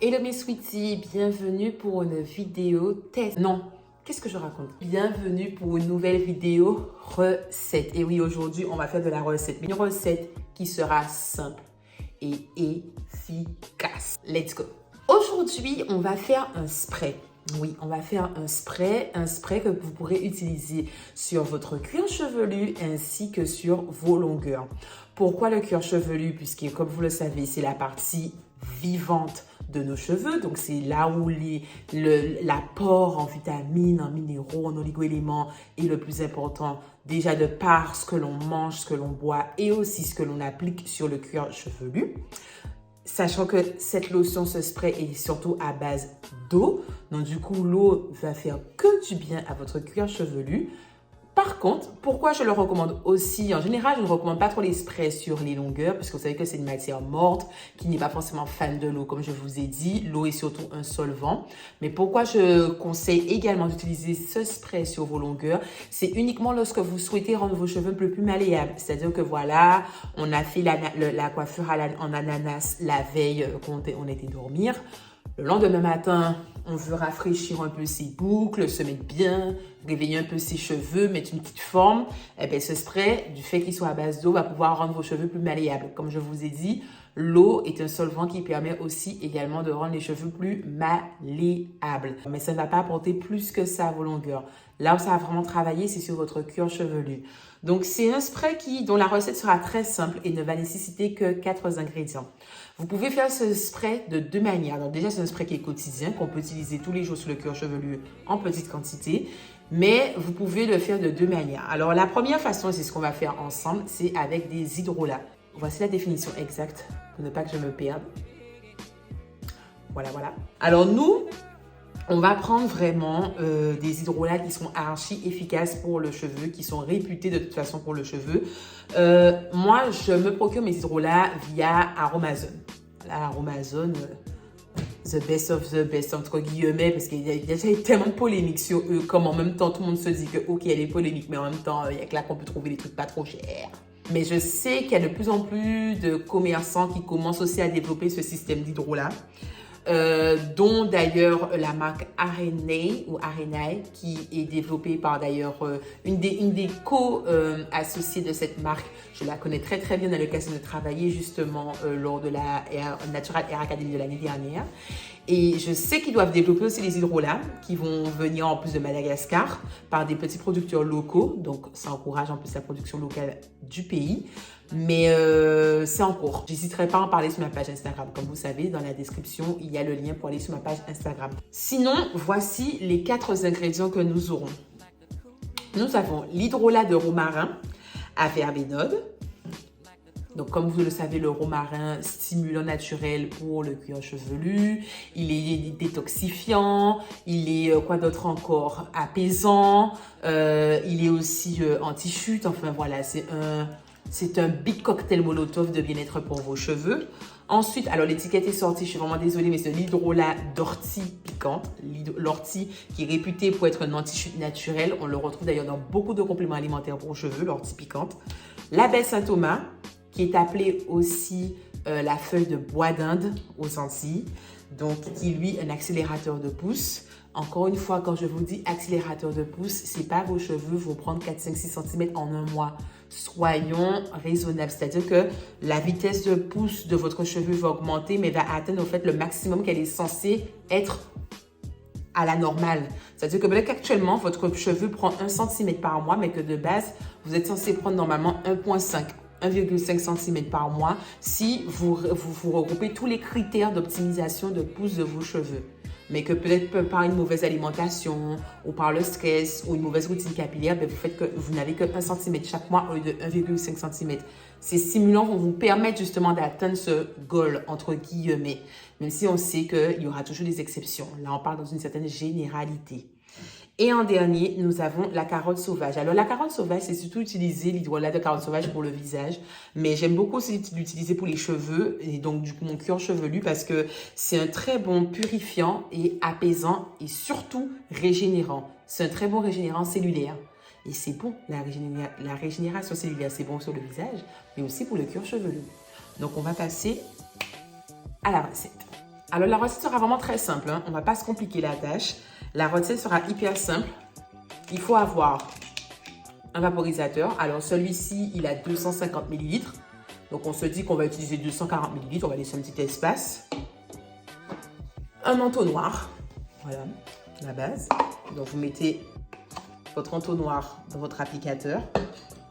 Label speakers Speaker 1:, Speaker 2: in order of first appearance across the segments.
Speaker 1: Hello mes sweeties, bienvenue pour une vidéo test. Non, qu'est-ce que je raconte? Bienvenue pour une nouvelle vidéo recette. Et oui, aujourd'hui, on va faire de la recette. Mais une recette qui sera simple et efficace. Let's go! Aujourd'hui, on va faire un spray. Oui, on va faire un spray que vous pourrez utiliser sur votre cuir chevelu ainsi que sur vos longueurs. Pourquoi le cuir chevelu? Puisque comme vous le savez, c'est la partie vivante de nos cheveux. Donc, c'est là où l'apport en vitamines, en minéraux, en oligo-éléments est le plus important. Déjà de par ce que l'on mange, ce que l'on boit et aussi ce que l'on applique sur le cuir chevelu. Sachant que cette lotion, ce spray est surtout à base d'eau. Donc, du coup, l'eau va faire que du bien à votre cuir chevelu. Par contre, pourquoi je le recommande aussi? En général, je ne recommande pas trop les sprays sur les longueurs parce que vous savez que c'est une matière morte qui n'est pas forcément fan de l'eau. Comme je vous ai dit, l'eau est surtout un solvant. Mais pourquoi je conseille également d'utiliser ce spray sur vos longueurs? C'est uniquement lorsque vous souhaitez rendre vos cheveux un peu plus malléables. C'est-à-dire que voilà, on a fait la coiffure en ananas la veille quand on était dormir. Le lendemain matin, on veut rafraîchir un peu ses boucles, se mettre bien, réveiller un peu ses cheveux, mettre une petite forme. Eh bien, ce spray, du fait qu'il soit à base d'eau, va pouvoir rendre vos cheveux plus malléables. Comme je vous ai dit, l'eau est un solvant qui permet aussi également de rendre les cheveux plus malléables. Mais ça ne va pas apporter plus que ça à vos longueurs. Là où ça va vraiment travailler, c'est sur votre cuir chevelu. Donc, c'est un spray dont la recette sera très simple et ne va nécessiter que 4 ingrédients. Vous pouvez faire ce spray de 2 manières. Donc, déjà, c'est un spray qui est quotidien, qu'on peut utiliser tous les jours sur le cuir chevelu en petite quantité. Mais vous pouvez le faire de 2 manières. Alors, la première façon, et c'est ce qu'on va faire ensemble, c'est avec des hydrolats. Voici la définition exacte pour ne pas que je me perde. Voilà, voilà. Alors, nous, on va prendre vraiment des hydrolats qui sont archi efficaces pour le cheveu, qui sont réputés de toute façon pour le cheveu. Moi, je me procure mes hydrolats via Aromazone. Voilà, Aromazone, the best of the best, entre guillemets, parce qu'il y a déjà tellement de polémiques sur eux, comme en même temps, tout le monde se dit que, ok, elle est polémique, mais en même temps, il y a que là qu'on peut trouver des trucs pas trop chers. Mais je sais qu'il y a de plus en plus de commerçants qui commencent aussi à développer ce système d'hydrolats. Dont d'ailleurs la marque Arenay qui est développée par d'ailleurs une des co-associées de cette marque. Je la connais très très bien, dans l'occasion de travailler justement lors de la Natural Hair Academy de l'année dernière. Et je sais qu'ils doivent développer aussi les hydrolats qui vont venir en plus de Madagascar par des petits producteurs locaux. Donc, ça encourage en plus la production locale du pays. Mais c'est en cours. J'hésiterai pas à en parler sur ma page Instagram. Comme vous savez, dans la description, il y a le lien pour aller sur ma page Instagram. Sinon, voici les 4 ingrédients que nous aurons. Nous avons l'hydrolat de romarin à vervénode. Donc, comme vous le savez, le romarin, stimulant naturel pour le cuir chevelu. Il est détoxifiant. Il est, quoi d'autre encore? Apaisant. Il est aussi anti-chute. Enfin, voilà, c'est un big cocktail molotov de bien-être pour vos cheveux. Ensuite, alors l'étiquette est sortie, je suis vraiment désolée, mais c'est l'hydrolat d'ortie piquante. L'ortie qui est réputée pour être un anti-chute naturel. On le retrouve d'ailleurs dans beaucoup de compléments alimentaires pour cheveux, l'ortie piquante. La baie Saint-Thomas, qui est appelée aussi la feuille de bois d'Inde aux Antilles, donc qui lui un accélérateur de pousse. Encore une fois, quand je vous dis accélérateur de pouce, c'est pas vos cheveux vont prendre 4, 5, 6 cm en un mois. Soyons raisonnables, c'est-à-dire que la vitesse de pousse de votre cheveu va augmenter, mais va atteindre en fait le maximum qu'elle est censée être à la normale. C'est-à-dire que peut-être qu'actuellement, votre cheveu prend 1 cm par mois, mais que de base, vous êtes censé prendre normalement 1,5 cm par mois si vous regroupez tous les critères d'optimisation de pousse de vos cheveux. Mais que peut-être par une mauvaise alimentation ou par le stress ou une mauvaise routine capillaire, ben vous n'avez que 1 cm chaque mois au lieu de 1,5 cm. Ces stimulants vont vous permettre justement d'atteindre ce goal, entre guillemets, même si on sait qu'il y aura toujours des exceptions. Là, on parle dans une certaine généralité. Et en dernier, nous avons la carotte sauvage. Alors, la carotte sauvage, c'est surtout utiliser l'hydrolat de carotte sauvage pour le visage. Mais j'aime beaucoup aussi l'utiliser pour les cheveux et donc du coup mon cuir chevelu parce que c'est un très bon purifiant et apaisant et surtout régénérant. C'est un très bon régénérant cellulaire. Et c'est bon, la régénération cellulaire, c'est bon sur le visage, mais aussi pour le cuir chevelu. Donc, on va passer à la recette. Alors, la recette sera vraiment très simple, hein. On ne va pas se compliquer la tâche. La recette sera hyper simple. Il faut avoir un vaporisateur. Alors, celui-ci, il a 250 ml. Donc, on se dit qu'on va utiliser 240 ml. On va laisser un petit espace. Un entonnoir. Voilà, la base. Donc, vous mettez votre entonnoir dans votre applicateur.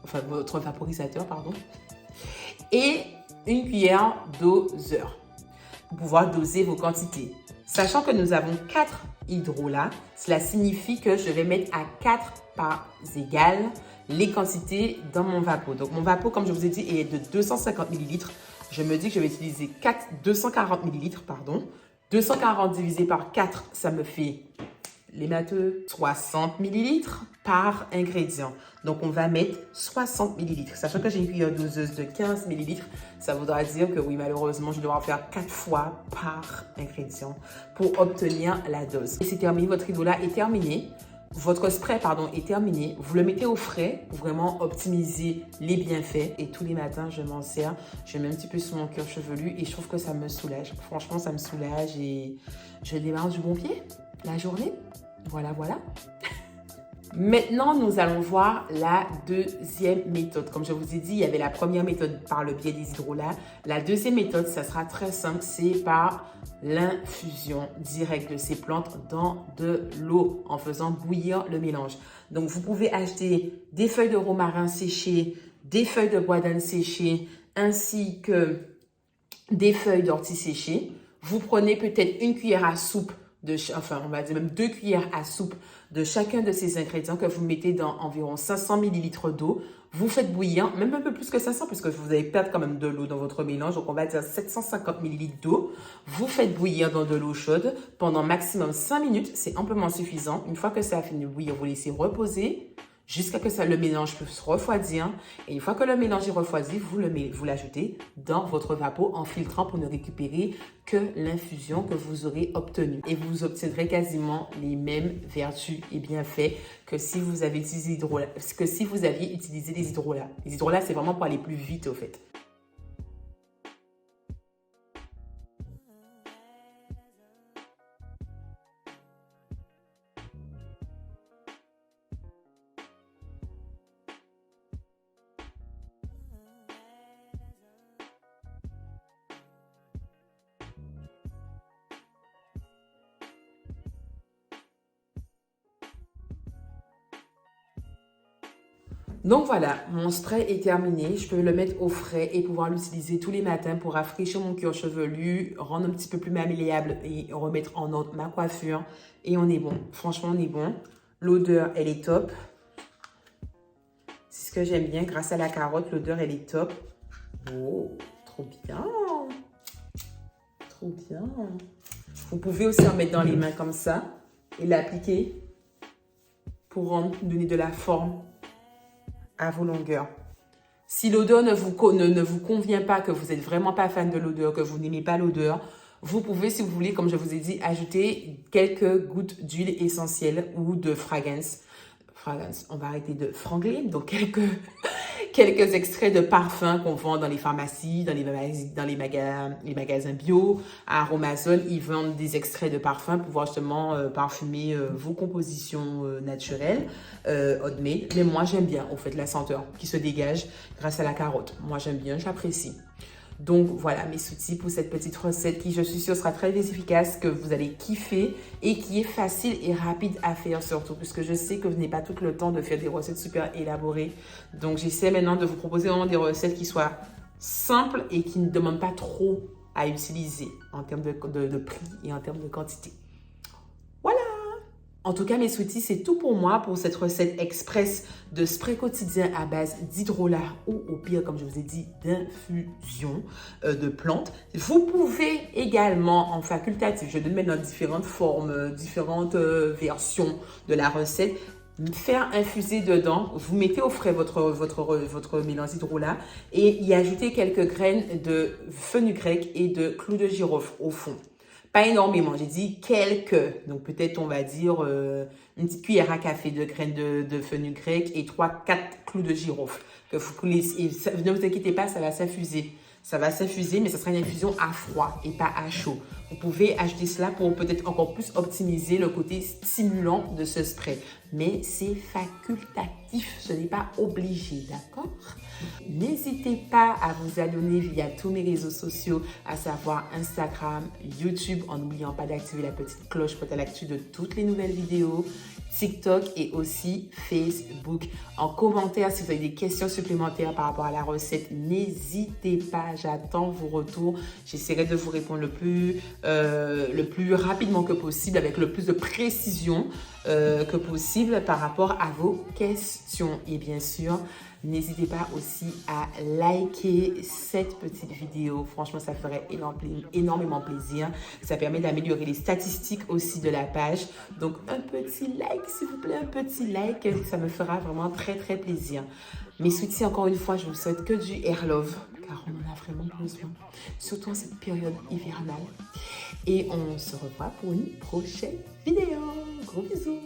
Speaker 1: Enfin, votre vaporisateur, pardon. Et une cuillère doseur pour pouvoir doser vos quantités. Sachant que nous avons 4 hydrolats, cela signifie que je vais mettre à 4 parts égales les quantités dans mon vapeau. Donc, mon vapeau, comme je vous ai dit, est de 250 ml. Je me dis que je vais utiliser 240 ml, pardon. 240 divisé par 4, ça me fait, les matheux, 60 ml par ingrédient. Donc, on va mettre 60 ml. Sachant que j'ai une cuillère doseuse de 15 ml, ça voudra dire que oui, malheureusement, je devrais faire 4 fois par ingrédient pour obtenir la dose. Et c'est terminé, votre hydrolat est terminé. Votre spray, pardon, est terminé. Vous le mettez au frais pour vraiment optimiser les bienfaits. Et tous les matins, je m'en sers. Je mets un petit peu sur mon cuir chevelu et je trouve que ça me soulage. Franchement, ça me soulage et je démarre du bon pied la journée. Voilà, voilà. Maintenant, nous allons voir la deuxième méthode. Comme je vous ai dit, il y avait la première méthode par le biais des hydrolats. La deuxième méthode, ça sera très simple, c'est par l'infusion directe de ces plantes dans de l'eau en faisant bouillir le mélange. Donc, vous pouvez acheter des feuilles de romarin séchées, des feuilles de bois d'âne séchées, ainsi que des feuilles d'ortie séchées. Vous prenez peut-être une cuillère à soupe enfin, on va dire même 2 cuillères à soupe de chacun de ces ingrédients que vous mettez dans environ 500 ml d'eau. Vous faites bouillir, même un peu plus que 500 parce que vous allez perdre quand même de l'eau dans votre mélange. Donc, on va dire 750 ml d'eau. Vous faites bouillir dans de l'eau chaude pendant maximum 5 minutes. C'est amplement suffisant. Une fois que ça a fini de bouillir, vous laissez reposer jusqu'à que le mélange puisse refroidir. Et une fois que le mélange est refroidi, vous l'ajoutez dans votre vapeau en filtrant pour ne récupérer que l'infusion que vous aurez obtenue. Et vous obtiendrez quasiment les mêmes vertus et bienfaits que si vous avez utilisé vous aviez utilisé les hydrolats. Les hydrolats, c'est vraiment pour aller plus vite au fait. Donc voilà, mon spray est terminé. Je peux le mettre au frais et pouvoir l'utiliser tous les matins pour rafraîchir mon cuir chevelu, rendre un petit peu plus malléable et remettre en ordre ma coiffure. Et on est bon. Franchement, on est bon. L'odeur, elle est top. C'est ce que j'aime bien. Grâce à la carotte, l'odeur, elle est top. Oh, trop bien. Trop bien. Vous pouvez aussi en mettre dans les mains comme ça et l'appliquer pour donner de la forme à vos longueurs. Si l'odeur ne vous convient pas, que vous n'êtes vraiment pas fan de l'odeur, que vous n'aimez pas l'odeur, vous pouvez, si vous voulez, comme je vous ai dit, ajouter quelques gouttes d'huile essentielle ou de fragrance. On va arrêter de frangler. Donc, quelques extraits de parfum qu'on vend dans les pharmacies, dans les magasins bio. À Aromazone, ils vendent des extraits de parfum pour pouvoir justement parfumer vos compositions naturelles, hot made. Mais moi, j'aime bien, au fait, la senteur qui se dégage grâce à la carotte. Moi, j'aime bien, j'apprécie. Donc, voilà mes outils pour cette petite recette qui, je suis sûre, sera très efficace, que vous allez kiffer et qui est facile et rapide à faire surtout, puisque je sais que vous n'avez pas tout le temps de faire des recettes super élaborées. Donc, j'essaie maintenant de vous proposer vraiment des recettes qui soient simples et qui ne demandent pas trop à utiliser en termes de prix et en termes de quantité. Voilà! En tout cas, mes sweeties, c'est tout pour moi pour cette recette express de spray quotidien à base d'hydrolat ou au pire, comme je vous ai dit, d'infusion de plantes. Vous pouvez également, en facultatif, je donne maintenant différentes formes, différentes versions de la recette, faire infuser dedans. Vous mettez au frais votre mélange d'hydrolat et y ajouter quelques graines de fenugrec et de clous de girofle au fond. Pas énormément, j'ai dit quelques. Donc, peut-être, on va dire une petite cuillère à café de graines de fenugrec et 3-4 clous de girofle que vous coulez. Et ça, ne vous inquiétez pas, ça va s'infuser. Ça va s'infuser, mais ça sera une infusion à froid et pas à chaud. Vous pouvez ajouter cela pour peut-être encore plus optimiser le côté stimulant de ce spray. Mais c'est facultatif, ce n'est pas obligé, d'accord? N'hésitez pas à vous abonner via tous mes réseaux sociaux, à savoir Instagram, YouTube, en n'oubliant pas d'activer la petite cloche pour être à l'actu de toutes les nouvelles vidéos, TikTok et aussi Facebook. En commentaire, si vous avez des questions supplémentaires par rapport à la recette, n'hésitez pas, j'attends vos retours. J'essaierai de vous répondre le plus rapidement que possible, avec le plus de précision que possible par rapport à vos questions. Et bien sûr, n'hésitez pas aussi à liker cette petite vidéo. Franchement, ça ferait énormément plaisir. Ça permet d'améliorer les statistiques aussi de la page. Donc, un petit like, s'il vous plaît, un petit like. Ça me fera vraiment très, très plaisir. Mes sweeties, encore une fois, je vous souhaite que du hair love, car on en a vraiment besoin, surtout en cette période hivernale. Et on se revoit pour une prochaine vidéo. Gros bisous.